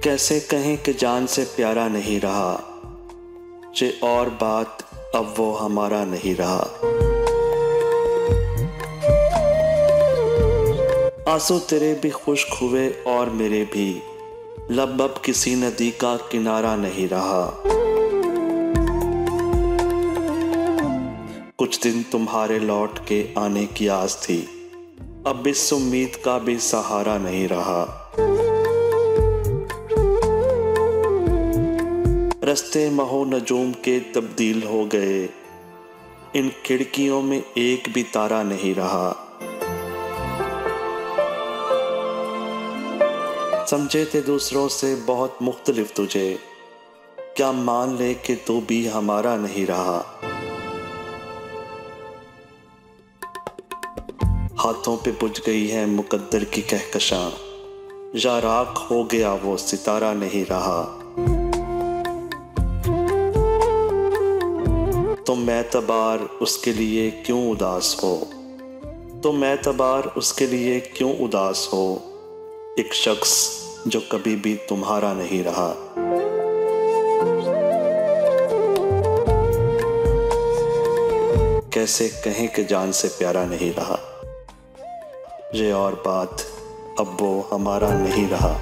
कैसे कहें कि जान से प्यारा नहीं रहा, जे और बात अब वो हमारा नहीं रहा। आंसू तेरे भी खुश्क हुए और मेरे भी, लब अब किसी नदी का किनारा नहीं रहा। कुछ दिन तुम्हारे लौट के आने की आस थी, अब इस उम्मीद का भी सहारा नहीं रहा। रस्ते महो नजूम के तब्दील हो गए, इन खिड़कियों में एक भी तारा नहीं रहा। समझे थे दूसरों से बहुत मुख्तलिफ तुझे, क्या मान ले कि तू भी हमारा नहीं रहा। हाथों पे बुझ गई है मुकद्दर की कहकशां, या राख हो गया वो सितारा नहीं रहा। तुम एतबार उसके लिए क्यों उदास हो, तुम एतबार उसके लिए क्यों उदास हो, एक शख्स जो कभी भी तुम्हारा नहीं रहा। कैसे कहें कि जान से प्यारा नहीं रहा, ये और बात अब वो हमारा नहीं रहा।